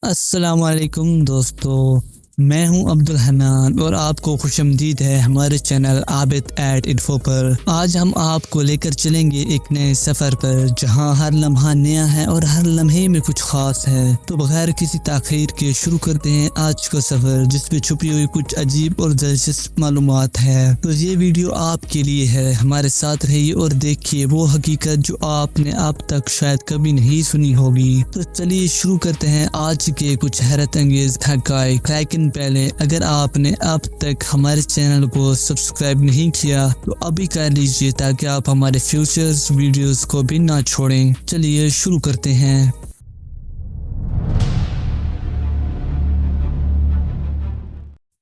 السلام علیکم دوستو، میں ہوں عبدالحنان اور آپ کو خوش آمدید ہے ہمارے چینل عابد ایٹ انفو پر۔ آج ہم آپ کو لے کر چلیں گے ایک نئے سفر پر، جہاں ہر لمحہ نیا ہے اور ہر لمحے میں کچھ خاص ہے۔ تو بغیر کسی تاخیر کے شروع کرتے ہیں آج کا سفر، جس میں چھپی ہوئی کچھ عجیب اور دلچسپ معلومات ہے۔ تو یہ ویڈیو آپ کے لیے ہے، ہمارے ساتھ رہیے اور دیکھیے وہ حقیقت جو آپ نے اب تک شاید کبھی نہیں سنی ہوگی۔ تو چلیے شروع کرتے ہیں آج کے کچھ حیرت انگیز حقائق۔ لیکن پہلے اگر آپ نے اب تک ہمارے چینل کو سبسکرائب نہیں کیا تو ابھی کر لیجیے، تاکہ آپ ہمارے فیوچرز ویڈیوز کو بھی نہ چھوڑیں۔ چلیے شروع کرتے ہیں۔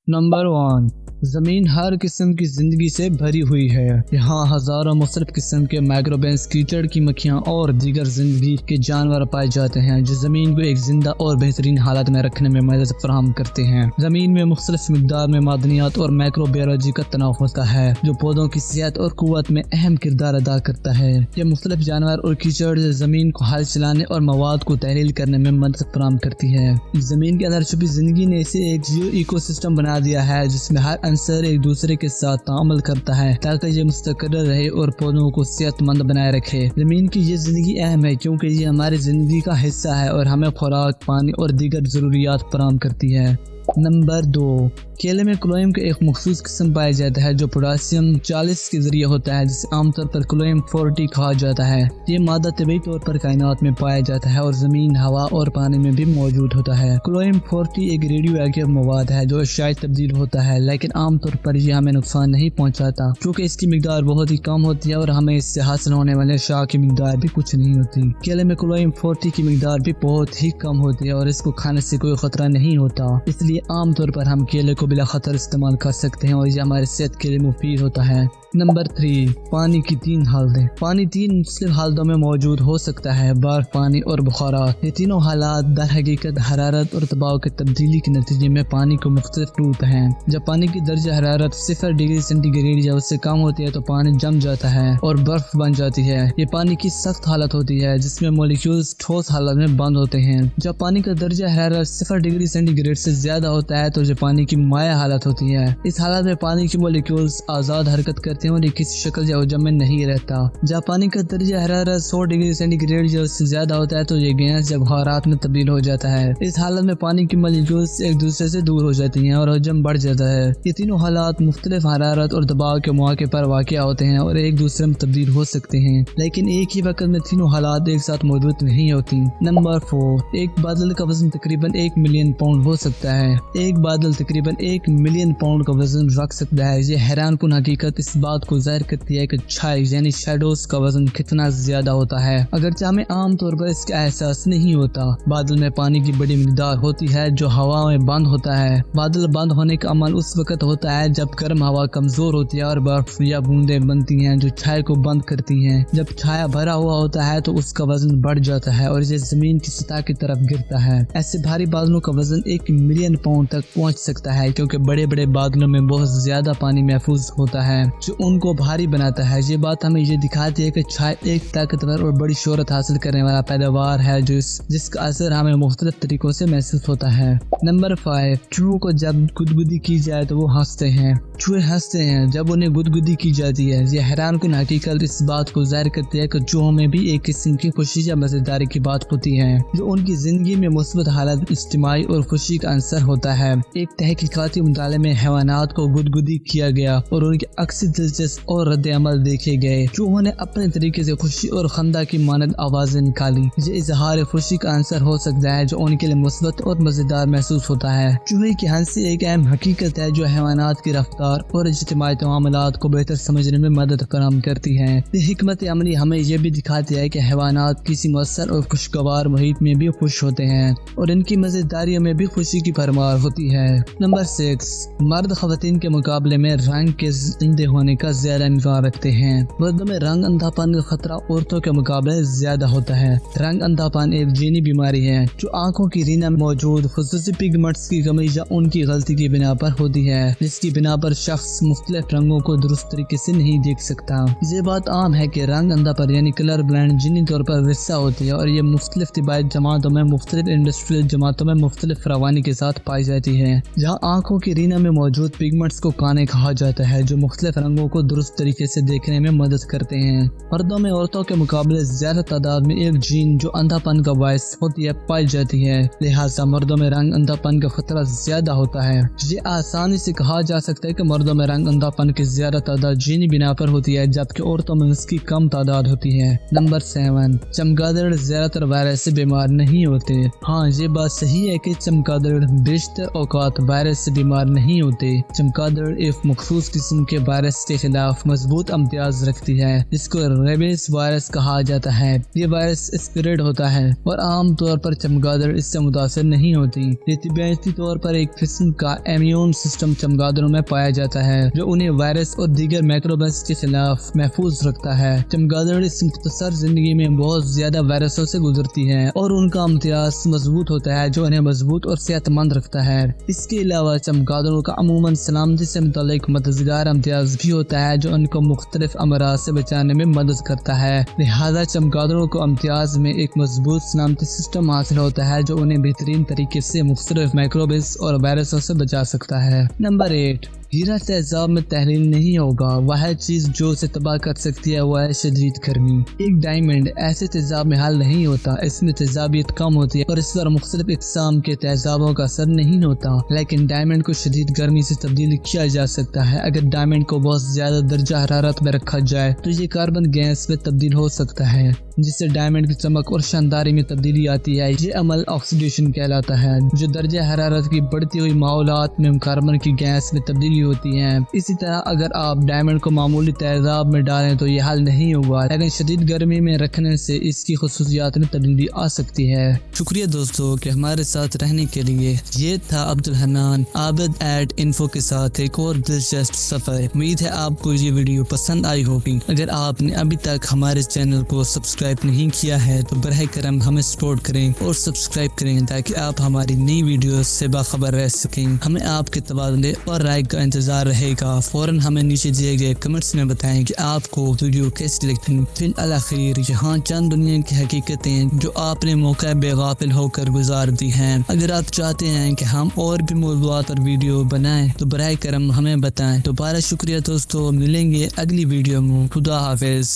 نمبر 1، زمین ہر قسم کی زندگی سے بھری ہوئی ہے۔ یہاں ہزاروں مختلف قسم کے مائکروبینز، کیچڑ کی مکھیاں اور دیگر زندگی کے جانور پائے جاتے ہیں، جو زمین کو ایک زندہ اور بہترین حالت میں رکھنے میں مدد فراہم کرتے ہیں۔ زمین میں مختلف مقدار میں معدنیات اور مائکرو بایولوجی کا تنوع ہوتا ہے، جو پودوں کی صحت اور قوت میں اہم کردار ادا کرتا ہے۔ یہ مختلف جانور اور کیچڑ زمین کو حل چلانے اور مواد کو تحلیل کرنے میں مدد فراہم کرتی ہے۔ زمین کے اندر چھپی زندگی نے اسے ایک ایکو سسٹم بنا دیا ہے، جس میں ہر عنصر ایک دوسرے کے ساتھ تعامل کرتا ہے تاکہ یہ مستقر رہے اور پودوں کو صحت مند بنائے رکھے۔ زمین کی یہ زندگی اہم ہے کیونکہ یہ ہماری زندگی کا حصہ ہے اور ہمیں خوراک، پانی اور دیگر ضروریات فراہم کرتی ہے۔ نمبر 2، کیلے میں کلوئیم کا ایک مخصوص قسم پایا جاتا ہے جو پوٹاسیم 40 کے ذریعے ہوتا ہے، جسے عام طور پر کلوئیم 40 کہا جاتا ہے۔ یہ مادہ طبی طور پر کائنات میں پایا جاتا ہے اور زمین، ہوا اور پانی میں بھی موجود ہوتا ہے۔ کلوئیم 40 ایک ریڈیو ایکٹیو مواد ہے جو شاید تبدیل ہوتا ہے، لیکن عام طور پر یہ ہمیں نقصان نہیں پہنچاتا کیونکہ اس کی مقدار بہت ہی کم ہوتی ہے اور ہمیں اس سے حاصل ہونے والے شعاع کی مقدار بھی کچھ نہیں ہوتی۔ کیلے میں کلوئیم 40 کی مقدار بھی بہت ہی کم ہوتی ہے اور اس کو کھانے سے کوئی خطرہ نہیں ہوتا، اس لیے عام طور پر ہم کیلے کو بلا خطر استعمال کر سکتے ہیں اور یہ ہماری صحت کے لیے مفید ہوتا ہے۔ نمبر 3، پانی کی 3 حالتیں۔ پانی 3 مختلف حالتوں میں موجود ہو سکتا ہے: برف، پانی اور بخارات۔ یہ تینوں حالات در حقیقت حرارت اور دباؤ کی تبدیلی کے نتیجے میں پانی کو مختلف روپ ہیں۔ جب پانی کی درجہ حرارت 0 ڈگری سینٹی گریڈ یا اس سے کم ہوتی ہے تو پانی جم جاتا ہے اور برف بن جاتی ہے۔ یہ پانی کی سخت حالت ہوتی ہے جس میں مولیکیولز ٹھوس حالت میں بند ہوتے ہیں۔ جب پانی کا درجہ حرارت 0 ڈگری سینٹی گریڈ سے زیادہ ہوتا ہے تو یہ پانی کی مائع حالت ہوتی ہے۔ اس حالت میں پانی کی مولیکیولز آزاد حرکت کرتے ہیں اور یہ کسی شکل یا حجم میں نہیں رہتا۔ جب پانی کا درجہ حرارت 100 ڈگری سینٹی گریڈ یا اس سے زیادہ ہوتا ہے تو یہ گیس یا بخارات میں تبدیل ہو جاتا ہے۔ اس حالت میں پانی کی مولیکیولز ایک دوسرے سے دور ہو جاتی ہیں اور حجم بڑھ جاتا ہے۔ یہ تینوں حالات مختلف حرارت اور دباؤ کے مواقع پر واقع ہوتے ہیں اور ایک دوسرے میں تبدیل ہو سکتے ہیں، لیکن ایک ہی وقت میں تینوں حالات ایک ساتھ موجود نہیں ہوتی۔ نمبر 4، ایک بادل کا وزن تقریباً 1 ملین پاؤنڈ ہو سکتا ہے۔ ایک بادل تقریباً 1 ملین پاؤنڈ کا وزن رکھ سکتا ہے۔ یہ حیران کن حقیقت اس بات کو ظاہر کرتی ہے کہ چھائے یعنی شیڈوز کا وزن کتنا زیادہ ہوتا ہے، اگرچہ ہمیں عام طور پر اس کا احساس نہیں ہوتا۔ بادل میں پانی کی بڑی مقدار ہوتی ہے جو ہوا میں بند ہوتا ہے۔ بادل بند ہونے کا عمل اس وقت ہوتا ہے جب گرم ہوا کمزور ہوتی ہے اور برف یا بوندیں بنتی ہیں جو چھائے کو بند کرتی ہیں۔ جب چھایا بھرا ہوا ہوتا ہے تو اس کا وزن بڑھ جاتا ہے اور یہ زمین کی سطح کی طرف گرتا ہے۔ ایسے بھاری بادلوں کا وزن 1 ملین پاؤنڈ تک پہنچ سکتا ہے کیونکہ بڑے بڑے بادلوں میں بہت زیادہ پانی محفوظ ہوتا ہے جو ان کو بھاری بناتا ہے۔ یہ بات ہمیں یہ دکھاتی ہے کہ چھائے ایک طاقتور اور بڑی شہرت حاصل کرنے والا پیداوار ہے جس کا اثر ہمیں مختلف طریقوں سے محسوس ہوتا ہے۔ نمبر 5، چوہوں کو جب گدگدی کی جائے تو وہ ہنستے ہیں۔ چوہے ہنستے ہیں جب انہیں گدگدی کی جاتی ہے۔ یہ حیران کن حقیقت اس بات کو ظاہر کرتی ہے کہ چوہوں میں بھی ایک قسم کی خوشی یا مزیداری کی بات ہوتی ہے جو ان کی زندگی میں مثبت حالت، اجتماعی اور خوشی کا عنصر ہوتا ہے۔ ایک تحقیقاتی مطالعے میں حیوانات کو گدگدی کیا گیا اور ان کے عکسی دلچسپ اور رد عمل دیکھے گئے۔ چوہوں نے اپنے طریقے سے خوشی اور خندہ کی مانند آوازیں نکالی۔ یہ اظہار خوشی کا عنصر ہو سکتا ہے جو ان کے لیے مثبت اور مزیدار محسوس ہوتا ہے۔ چوہے کی ہنسی ایک اہم حقیقت ہے جو حیوانات کی رفتار اور اجتماعی معاملات کو بہتر سمجھنے میں مدد فراہم کرتی ہے۔ یہ حکمت عملی ہمیں یہ بھی دکھاتی ہے کہ حیوانات کسی مؤثر اور خوشگوار محیط میں بھی خوش ہوتے ہیں اور ان کی مزیداریوں میں بھی خوشی کی بھرمار ہوتی ہے۔ نمبر 6، مرد خواتین کے مقابلے میں رنگ کے اندھے ہونے کا زیادہ امکان رکھتے ہیں۔ مردوں میں رنگ اندھا پن کا خطرہ عورتوں کے مقابلے زیادہ ہوتا ہے۔ رنگ اندھا پن ایک جینی بیماری ہے جو آنکھوں کی رینا میں موجود خصوصی پگمنٹس کی کمی یا ان کی غلطی کی بنا پر ہوتی ہے، جس کی بنا پر شخص مختلف رنگوں کو درست طریقے سے نہیں دیکھ سکتا۔ یہ بات عام ہے کہ رنگ اندھا پر یعنی کلر بلائنڈ جینی طور پر ورثہ ہوتی ہے اور یہ مختلف طبائی جماعتوں میں مختلف انڈسٹریل جماعتوں میں مختلف فراوانی کے ساتھ پائی جاتی ہے۔ جہاں آنکھوں کی رینا میں موجود پگمنٹس کو کانے کہا جاتا ہے جو مختلف رنگوں کو درست طریقے سے دیکھنے میں مدد کرتے ہیں۔ مردوں میں عورتوں کے مقابلے زیادہ تعداد میں ایک جین جو اندھا پن کا باعث ہوتی ہے پائی جاتی ہے، لہٰذا مردوں میں رنگ اندھا پن کا خطرہ زیادہ ہوتا ہے۔ یہ آسانی سے کہا جا سکتا ہے کہ مردوں میں رنگ اندھا پن کی زیادہ تعداد جینی بنا پر ہوتی ہے جبکہ عورتوں میں اس کی کم تعداد ہوتی ہے۔ نمبر 7، چمگادڑ زیادہ تر وائرس سے بیمار نہیں ہوتے۔ ہاں، یہ بات صحیح ہے کہ چمگادڑ بیشتر اوقات وائرس سے بیمار نہیں ہوتے۔ چمگادڑ ایک مخصوص قسم کے وائرس کے خلاف مضبوط امتیاز رکھتی ہے جس کو ریبیز وائرس کہا جاتا ہے۔ یہ وائرس اسپریڈ ہوتا ہے اور عام طور پر چمگادڑ اس سے متاثر نہیں ہوتی۔ یہ طبیعتی طور پر ایک قسم کا امیون سسٹم چمگادڑوں میں پایا جاتا ہے جو انہیں وائرس اور دیگر مائکروبس کے خلاف محفوظ رکھتا ہے۔ چمگادڑ اس مختصر زندگی میں بہت زیادہ وائرسوں سے گزرتی ہیں اور ان کا امتیاز مضبوط ہوتا ہے جو انہیں مضبوط اور صحت مند رکھتا ہے۔ اس کے علاوہ چمگادڑوں کا عموماً سلامتی سے متعلق مددگار امتیاز بھی ہوتا ہے جو ان کو مختلف امراض سے بچانے میں مدد کرتا ہے، لہذا چمگادڑوں کو امتیاز میں ایک مضبوط سلامتی سسٹم حاصل ہوتا ہے جو انہیں بہترین طریقے سے مختلف مائکروبس اور وائرسوں سے بچا سکتا ہے۔ نمبر 8، ہیرا تیزاب میں تحلیل نہیں ہوگا۔ واحد چیز جو اسے تباہ کر سکتی ہے وہ ہے شدید گرمی۔ ایک ڈائمنڈ ایسے تیزاب میں حل نہیں ہوتا، اس میں تیزابیت کم ہوتی ہے اور اس پر مختلف اقسام کے تیزابوں کا اثر نہیں ہوتا، لیکن ڈائمنڈ کو شدید گرمی سے تبدیل کیا جا سکتا ہے۔ اگر ڈائمنڈ کو بہت زیادہ درجہ حرارت میں رکھا جائے تو یہ کاربن گیس میں تبدیل ہو سکتا ہے جس سے ڈائمنڈ کی چمک اور شانداری میں تبدیلی آتی ہے۔ یہ عمل آکسیڈیشن کہلاتا ہے جو درجہ حرارت کی بڑھتی ہوئی ماحولات میں کاربن کی گیس میں تبدیلی ہوتی ہے۔ اسی طرح اگر آپ ڈائمنڈ کو معمولی تیزاب میں ڈالیں تو یہ حل نہیں ہوگا، لیکن شدید گرمی میں رکھنے سے اس کی خصوصیات میں تبدیلی آ سکتی ہے۔ شکریہ دوستوں کہ ہمارے ساتھ رہنے کے لیے۔ یہ تھا عبدالحنان عابد @info کے ساتھ ایک اور دلچسپ سفر۔ امید ہے آپ کو یہ ویڈیو پسند آئی ہوگی۔ اگر آپ نے ابھی تک ہمارے چینل کو سبسکرائب نہیں کیا ہے تو براہ کرم ہمیں سپورٹ کریں اور سبسکرائب کریں تاکہ آپ ہماری نئی ویڈیوز سے باخبر رہ سکیں۔ ہمیں آپ کے تبادلے اور رائے کا انتظار رہے گا۔ فوراً ہمیں نیچے دیے گئے کمنٹس میں بتائیں کہ آپ کو ویڈیو کیسی لگتی۔ فی الآخر یہاں چند دنیا کی حقیقتیں جو آپ نے موقع بے غافل ہو کر گزار دی ہیں۔ اگر آپ چاہتے ہیں کہ ہم اور بھی موضوعات اور ویڈیو بنائیں تو براہ کرم ہمیں بتائیں۔ دوبارہ شکریہ دوستوں، ملیں گے اگلی ویڈیو میں۔ خدا حافظ۔